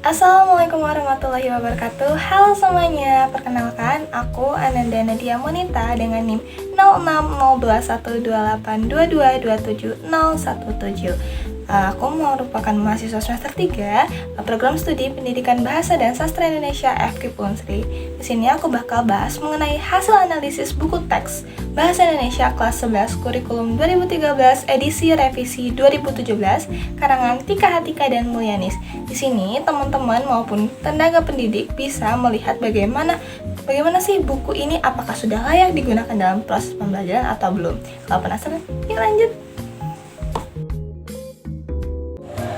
Assalamualaikum warahmatullahi wabarakatuh. Halo semuanya, perkenalkan aku Ananda Nadia Monita dengan NIM 060128222717. Aku merupakan mahasiswa semester 3 program studi Pendidikan Bahasa dan Sastra Indonesia FKIP Unsri. Di sini aku bakal bahas mengenai hasil analisis buku teks Bahasa Indonesia kelas 11 kurikulum 2013 edisi revisi 2017 karangan Tika Hatika dan Mulyanis. Di sini teman-teman maupun tenaga pendidik bisa melihat bagaimana sih buku ini, apakah sudah layak digunakan dalam proses pembelajaran atau belum. Kalau penasaran, yuk lanjut.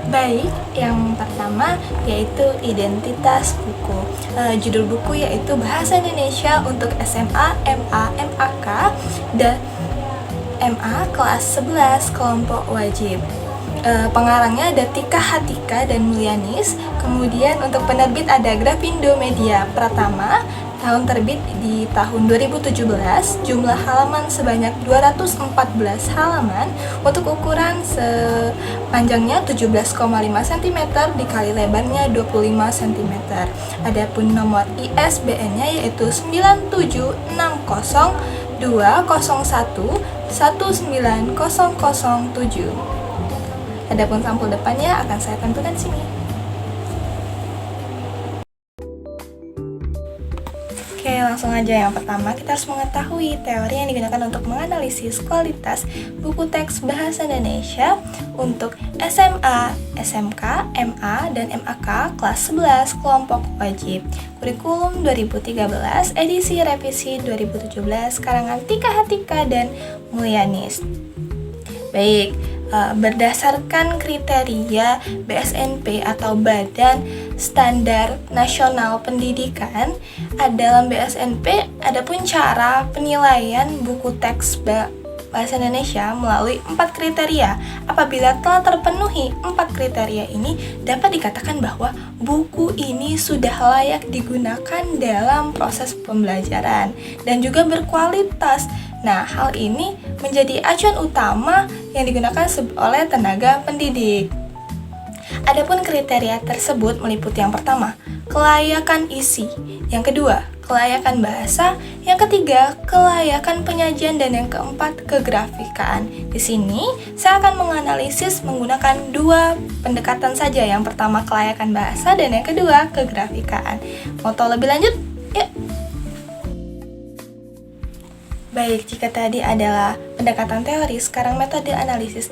Baik, yang pertama yaitu identitas buku. Judul buku yaitu Bahasa Indonesia untuk SMA, MA, MAK, dan MA kelas 11 kelompok wajib. Pengarangnya ada Tika Hatika dan Mulyanis. Kemudian untuk penerbit ada Grafindo Media Pratama. Tahun terbit di tahun 2017, jumlah halaman sebanyak 214 halaman, untuk ukuran sepanjangnya 17,5 cm dikali lebarnya 25 cm. Adapun nomor ISBN-nya yaitu 9760201190007. Adapun sampul depannya akan saya tentukan di sini. Oke, langsung aja. Yang pertama, kita harus mengetahui teori yang digunakan untuk menganalisis kualitas buku teks Bahasa Indonesia untuk SMA, SMK, MA, dan MAK kelas 11 kelompok wajib. Kurikulum 2013, edisi revisi 2017, karangan Tika Hatika dan Mulyanis. Baik, berdasarkan kriteria BSNP atau Badan Standar Nasional Pendidikan, dalam BSNP adapun cara penilaian buku teks Bahasa Indonesia melalui 4 kriteria. Apabila telah terpenuhi 4 kriteria ini, dapat dikatakan bahwa buku ini sudah layak digunakan dalam proses pembelajaran dan juga berkualitas. Nah, hal ini menjadi acuan utama yang digunakan oleh tenaga pendidik. Adapun kriteria tersebut meliputi yang pertama, kelayakan isi, yang kedua, kelayakan bahasa, yang ketiga, kelayakan penyajian, dan yang keempat, kegrafikaan. Di sini, saya akan menganalisis menggunakan 2 pendekatan saja. Yang pertama, kelayakan bahasa, dan yang kedua, kegrafikaan. Mau tahu lebih lanjut? Yuk! Baik, jika tadi adalah pendekatan teori, sekarang metode analisis.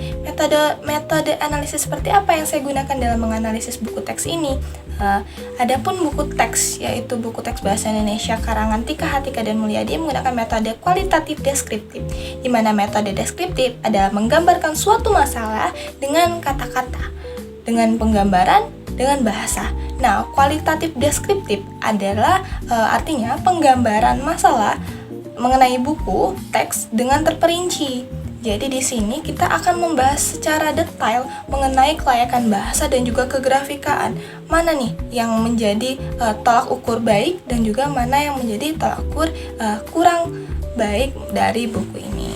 Metode analisis seperti apa yang saya gunakan dalam menganalisis buku teks ini? Adapun buku teks, yaitu buku teks Bahasa Indonesia karangan Tika Hatika dan Mulyadi, menggunakan metode kualitatif deskriptif, di mana metode deskriptif adalah menggambarkan suatu masalah dengan kata-kata, dengan penggambaran, dengan bahasa. Nah, kualitatif deskriptif adalah artinya penggambaran masalah mengenai buku teks dengan terperinci. Jadi di sini kita akan membahas secara detail mengenai kelayakan bahasa dan juga kegrafikaan. Mana nih yang menjadi tolak ukur baik dan juga mana yang menjadi tolak ukur kurang baik dari buku ini.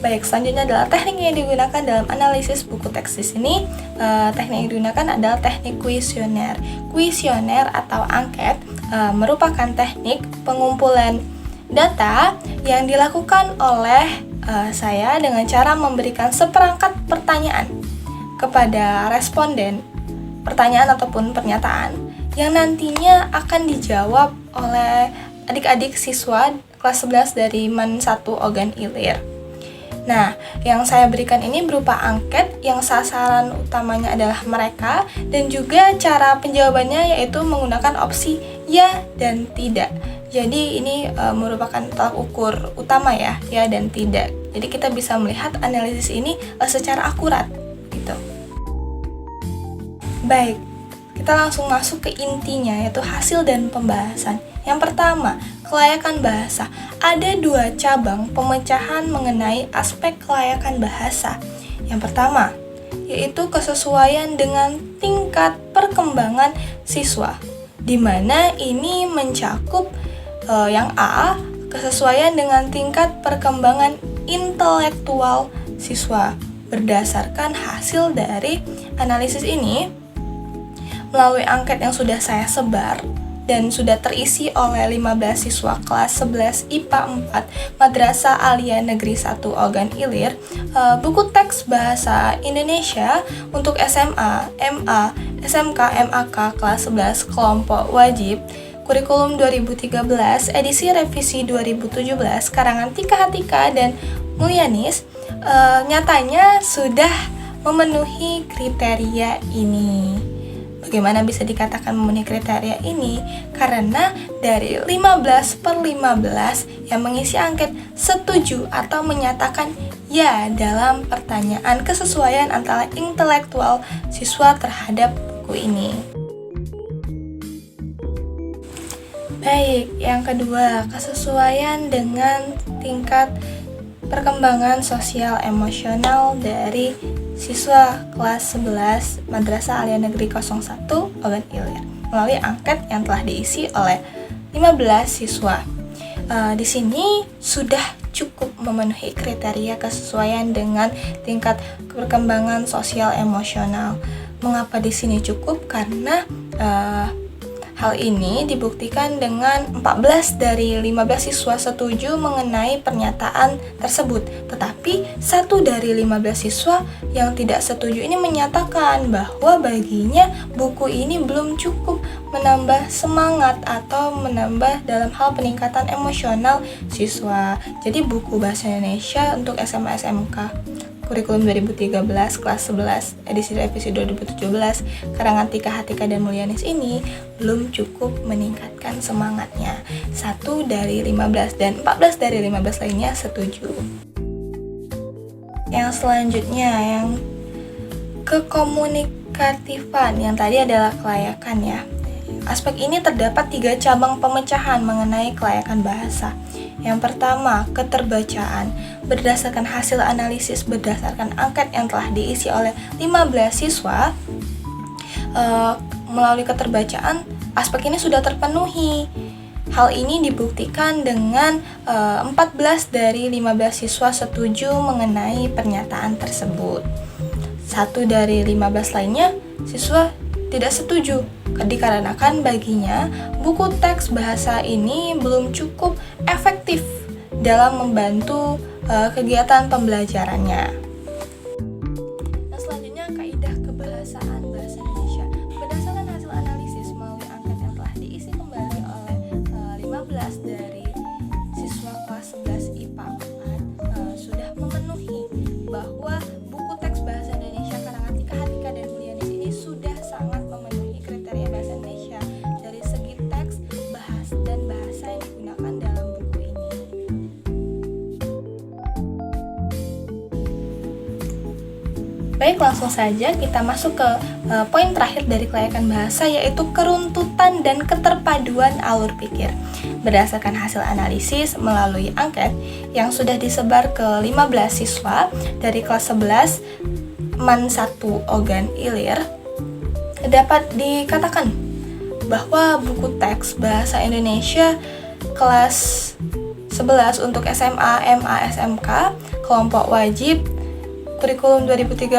Baik, selanjutnya adalah teknik yang digunakan dalam analisis buku teks. Di sini teknik yang digunakan adalah teknik kuesioner. Kuesioner atau angket merupakan teknik pengumpulan data yang dilakukan oleh saya dengan cara memberikan seperangkat pertanyaan kepada responden, pertanyaan ataupun pernyataan yang nantinya akan dijawab oleh adik-adik siswa kelas 11 dari MAN 1 Ogan Ilir. Nah, yang saya berikan ini berupa angket yang sasaran utamanya adalah mereka, dan juga cara penjawabannya yaitu menggunakan opsi ya dan tidak. Jadi ini merupakan tolak ukur utama ya dan tidak. Jadi kita bisa melihat analisis ini secara akurat gitu. Baik, kita langsung masuk ke intinya, yaitu hasil dan pembahasan. Yang pertama, kelayakan bahasa. Ada 2 cabang pemecahan mengenai aspek kelayakan bahasa. Yang pertama, yaitu kesesuaian dengan tingkat perkembangan siswa, di mana ini mencakup yang A, kesesuaian dengan tingkat perkembangan intelektual siswa. Berdasarkan hasil dari analisis ini, melalui angket yang sudah saya sebar dan sudah terisi oleh 15 siswa kelas 11 IPA 4 Madrasah Alia Negeri 1 Ogan Ilir, buku teks bahasa Indonesia untuk SMA, MA, SMK, MAK kelas 11 kelompok wajib kurikulum 2013 edisi revisi 2017 karangan Tika Hatika dan Mulyanis nyatanya sudah memenuhi kriteria ini. Bagaimana bisa dikatakan memenuhi kriteria ini? Karena dari 15/15 yang mengisi angket setuju atau menyatakan ya dalam pertanyaan kesesuaian antara intelektual siswa terhadap buku ini. Baik, yang kedua, kesesuaian dengan tingkat perkembangan sosial emosional dari siswa kelas 11 Madrasah Alia Negeri 01 Ogan Ilir melalui angket yang telah diisi oleh 15 siswa. Di sini sudah cukup memenuhi kriteria kesesuaian dengan tingkat perkembangan sosial emosional. Mengapa di sini cukup? Karena hal ini dibuktikan dengan 14 dari 15 siswa setuju mengenai pernyataan tersebut. Tetapi 1 dari 15 siswa yang tidak setuju ini menyatakan bahwa baginya buku ini belum cukup menambah semangat atau menambah dalam hal peningkatan emosional siswa. Jadi buku bahasa Indonesia untuk SMA SMK kurikulum 2013 kelas 11 edisi revisi 2017 karangan Tika Hatika dan Mulyanis ini belum cukup meningkatkan semangatnya. 1 dari 15 dan 14 dari 15 lainnya setuju. Yang selanjutnya, yang kekomunikatifan, yang tadi adalah kelayakan ya. Aspek ini terdapat 3 cabang pemecahan mengenai kelayakan bahasa. Yang pertama, keterbacaan. Berdasarkan hasil analisis berdasarkan angket yang telah diisi oleh 15 siswa, melalui keterbacaan, aspek ini sudah terpenuhi. Hal ini dibuktikan dengan 14 dari 15 siswa setuju mengenai pernyataan tersebut. 1 dari 15 lainnya, siswa tidak setuju dikarenakan baginya buku teks bahasa ini belum cukup efektif dalam membantu kegiatan pembelajarannya. Nah, selanjutnya kaidah kebahasaan bahasa Indonesia. Berdasarkan hasil analisis melalui angket yang telah diisi kembali oleh 15 dari siswa kelas 11 IPA 4 sudah memenuhi bahwa buku teks bahasa Indonesia karangan Tika Hatika dan Mulyanis ini sudah sangat memenuhi kriteria bahasa Indonesia dari segi teks, dan bahasa yang digunakan dalam buku ini. Baik, langsung saja kita masuk ke poin terakhir dari kelayakan bahasa, yaitu keruntutan dan keterpaduan alur pikir. Berdasarkan hasil analisis melalui angket yang sudah disebar ke 15 siswa dari kelas 11 MAN 1 Ogan Ilir, dapat dikatakan bahwa buku teks bahasa Indonesia kelas 11 untuk SMA, MA, SMK kelompok wajib kurikulum 2013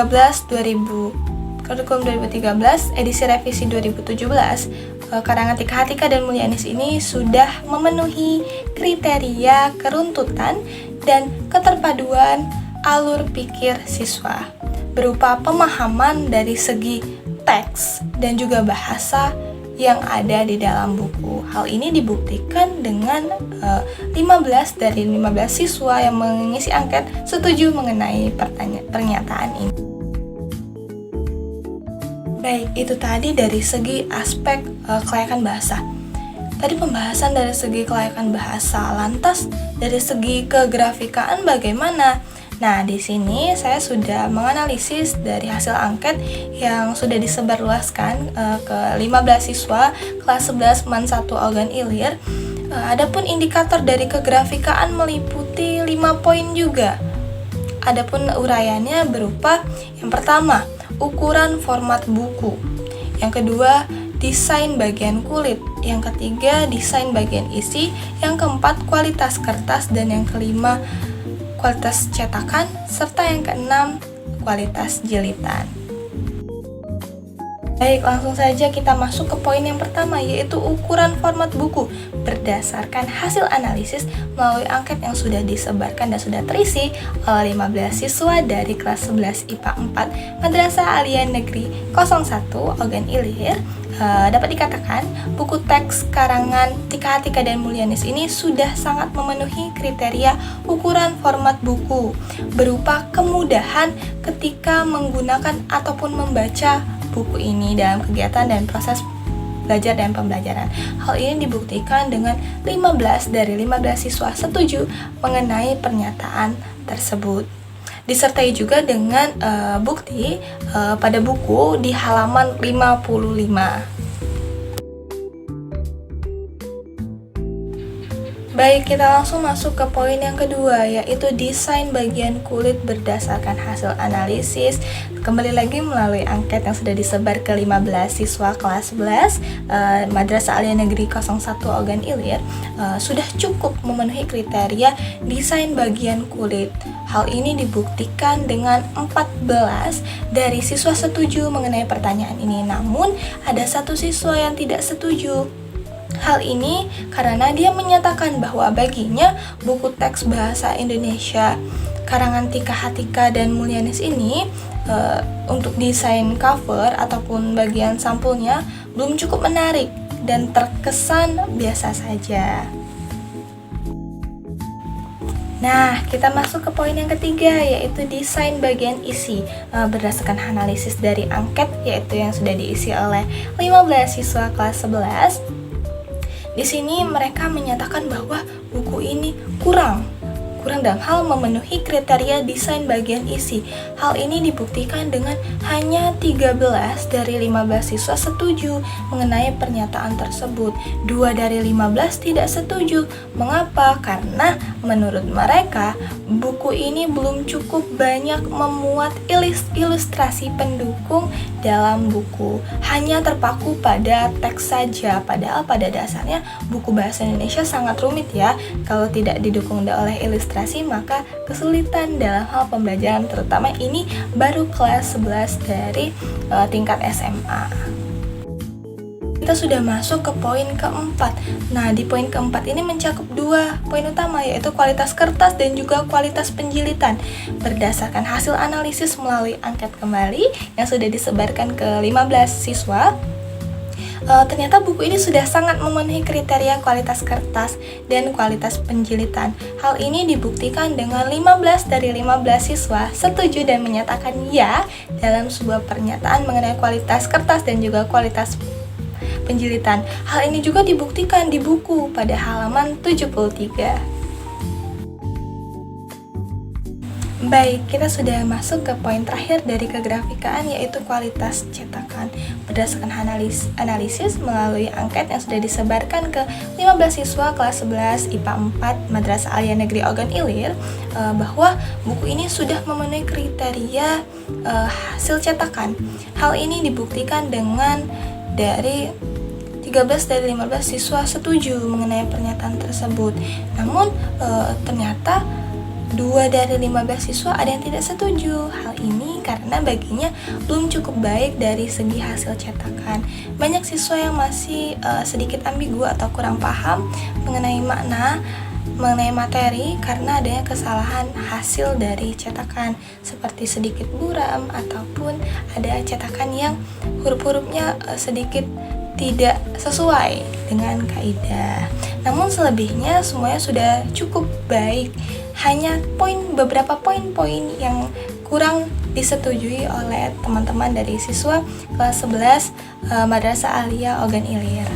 edisi revisi 2017 karangan Tika Hatika dan Mulyanis ini sudah memenuhi kriteria keruntutan dan keterpaduan alur pikir siswa berupa pemahaman dari segi teks dan juga bahasa yang ada di dalam buku. Hal ini dibuktikan dengan 15 dari 15 siswa yang mengisi angket setuju mengenai pernyataan ini. Baik, itu tadi dari segi aspek kelayakan bahasa. Tadi pembahasan dari segi kelayakan bahasa. Lantas dari segi kegrafikaan bagaimana? Nah, di sini saya sudah menganalisis dari hasil angket yang sudah disebarluaskan ke 15 siswa kelas 11 MAN 1 Ogan Ilir. Adapun indikator dari kegrafikaan meliputi 5 poin juga. Adapun uraiannya berupa yang pertama, ukuran format buku. Yang kedua, desain bagian kulit. Yang ketiga, desain bagian isi. Yang keempat, kualitas kertas. Dan yang kelima, kualitas cetakan, serta yang keenam, kualitas jilitan. Baik, langsung saja kita masuk ke poin yang pertama, yaitu ukuran format buku berdasarkan hasil analisis melalui angket yang sudah disebarkan dan sudah terisi oleh 15 siswa dari kelas 11 IPA 4 Madrasah Aliyah Negeri 01 Ogan Ilir. Dapat dikatakan buku teks karangan Tika Atika dan Mulyanis ini sudah sangat memenuhi kriteria ukuran format buku berupa kemudahan ketika menggunakan ataupun membaca buku ini dalam kegiatan dan proses belajar dan pembelajaran. Hal ini dibuktikan dengan 15 dari 15 siswa setuju mengenai pernyataan tersebut. Disertai juga dengan bukti pada buku di halaman 55. Baik, kita langsung masuk ke poin yang kedua, yaitu desain bagian kulit berdasarkan hasil analisis. Kembali lagi melalui angket yang sudah disebar ke 15 siswa kelas 11 Madrasah Aliyah Negeri 01 Ogan Ilir, sudah cukup memenuhi kriteria desain bagian kulit. Hal ini dibuktikan dengan 14 dari siswa setuju mengenai pertanyaan ini. Namun, ada satu siswa yang tidak setuju. Hal ini karena dia menyatakan bahwa baginya buku teks bahasa Indonesia karangan Tika Atika dan Mulyanis ini untuk desain cover ataupun bagian sampulnya belum cukup menarik dan terkesan biasa saja. Nah, kita masuk ke poin yang ketiga, yaitu desain bagian isi berdasarkan analisis dari angket, yaitu yang sudah diisi oleh 15 siswa kelas 11. Di sini mereka menyatakan bahwa buku ini kurang dalam hal memenuhi kriteria desain bagian isi. Hal ini dibuktikan dengan hanya 13 dari 15 siswa setuju mengenai pernyataan tersebut. 2 dari 15 tidak setuju. Mengapa? Karena menurut mereka buku ini belum cukup banyak memuat ilustrasi pendukung dalam buku. Hanya terpaku pada teks saja. Padahal pada dasarnya buku bahasa Indonesia sangat rumit ya. Kalau tidak didukung oleh ilustrasi, maka kesulitan dalam hal pembelajaran, terutama ini baru kelas 11 dari tingkat SMA. Kita sudah masuk ke poin keempat. Nah, di poin keempat ini mencakup 2 poin utama, yaitu kualitas kertas dan juga kualitas penjilitan berdasarkan hasil analisis melalui angket kembali yang sudah disebarkan ke 15 siswa. Ternyata buku ini sudah sangat memenuhi kriteria kualitas kertas dan kualitas penjilitan. Hal ini dibuktikan dengan 15 dari 15 siswa setuju dan menyatakan ya dalam sebuah pernyataan mengenai kualitas kertas dan juga kualitas penjilitan. Hal ini juga dibuktikan di buku pada halaman 73. Baik, kita sudah masuk ke poin terakhir dari kegrafikaan, yaitu kualitas cetakan. Berdasarkan analisis melalui angket yang sudah disebarkan ke 15 siswa kelas 11 IPA 4 Madrasah Aliyah Negeri Ogan Ilir, bahwa buku ini sudah memenuhi kriteria hasil cetakan. Hal ini dibuktikan dengan dari 13 dari 15 siswa setuju mengenai pernyataan tersebut. Namun ternyata 2 dari 15 siswa ada yang tidak setuju. Hal ini karena baginya belum cukup baik dari segi hasil cetakan. Banyak siswa yang masih sedikit ambigu atau kurang paham mengenai makna, mengenai materi karena adanya kesalahan hasil dari cetakan, seperti sedikit buram ataupun ada cetakan yang huruf-hurufnya sedikit tidak sesuai dengan kaidah. Namun selebihnya semuanya sudah cukup baik. Hanya beberapa poin-poin yang kurang disetujui oleh teman-teman dari siswa kelas 11 Madrasah Aliyah Ogan Ilir.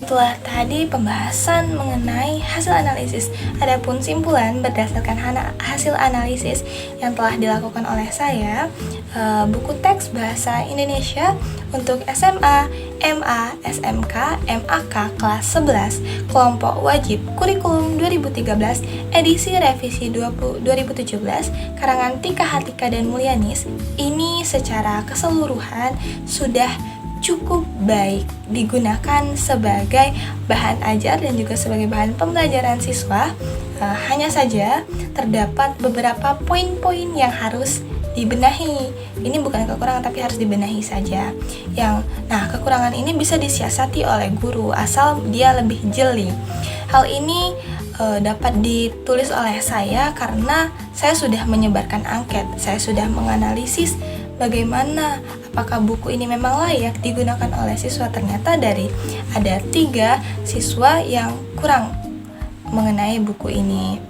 Setelah tadi pembahasan mengenai hasil analisis, adapun simpulan berdasarkan hasil analisis yang telah dilakukan oleh saya, buku teks bahasa Indonesia untuk SMA, MA, SMK, MAK kelas 11 kelompok wajib kurikulum 2013 edisi revisi 2017 karangan Tika Atika dan Mulyanis ini secara keseluruhan sudah cukup baik digunakan sebagai bahan ajar dan juga sebagai bahan pembelajaran siswa. Hanya saja terdapat beberapa poin-poin yang harus dibenahi. Ini bukan kekurangan tapi harus dibenahi saja. Nah, kekurangan ini bisa disiasati oleh guru asal dia lebih jeli. Hal ini dapat ditulis oleh saya karena saya sudah menyebarkan angket, saya sudah menganalisis bagaimana apakah buku ini memang layak digunakan oleh siswa. Ternyata ada 3 siswa yang kurang mengenai buku ini.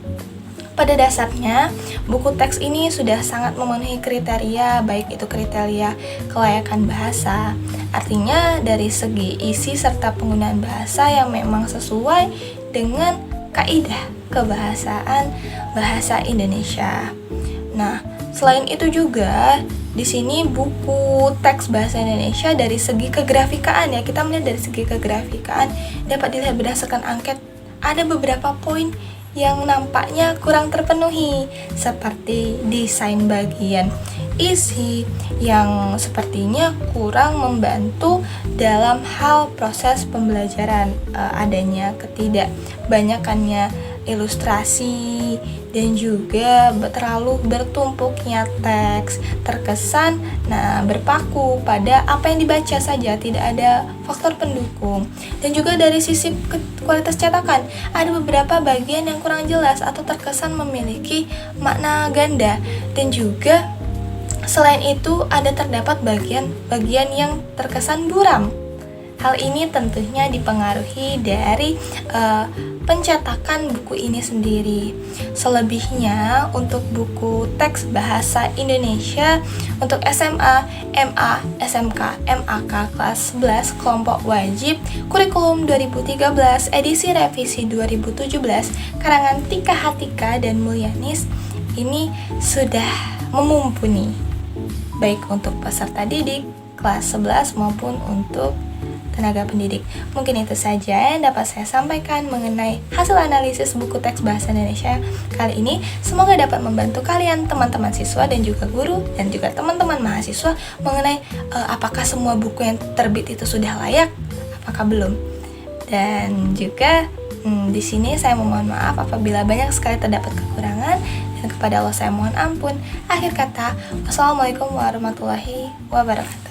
Pada dasarnya, buku teks ini sudah sangat memenuhi kriteria, baik itu kriteria kelayakan bahasa, artinya dari segi isi serta penggunaan bahasa yang memang sesuai dengan kaidah kebahasaan bahasa Indonesia. Nah, selain itu juga di sini buku teks bahasa Indonesia dari segi kegrafikaan, ya, kita melihat dari segi kegrafikaan dapat dilihat berdasarkan angket ada beberapa poin yang nampaknya kurang terpenuhi, seperti desain bagian isi yang sepertinya kurang membantu dalam hal proses pembelajaran, adanya ketidakbanyakannya ilustrasi dan juga terlalu bertumpuknya teks, terkesan berpaku pada apa yang dibaca saja, tidak ada faktor pendukung. Dan juga dari sisi kualitas cetakan, ada beberapa bagian yang kurang jelas atau terkesan memiliki makna ganda, dan juga selain itu terdapat bagian yang terkesan buram. Hal ini tentunya dipengaruhi dari pencetakan buku ini sendiri. Selebihnya untuk buku teks bahasa Indonesia untuk SMA, MA, SMK, MAK kelas 11 kelompok wajib kurikulum 2013 edisi revisi 2017 karangan Tika Hatika dan Mulyanis ini sudah memumpuni baik untuk peserta didik kelas 11 maupun untuk tenaga pendidik. Mungkin itu saja yang dapat saya sampaikan mengenai hasil analisis buku teks bahasa Indonesia kali ini. Semoga dapat membantu kalian, teman-teman siswa dan juga guru dan juga teman-teman mahasiswa mengenai apakah semua buku yang terbit itu sudah layak, apakah belum. Dan juga di sini saya memohon maaf apabila banyak sekali terdapat kekurangan, dan kepada Allah saya mohon ampun. Akhir kata, wassalamualaikum warahmatullahi wabarakatuh.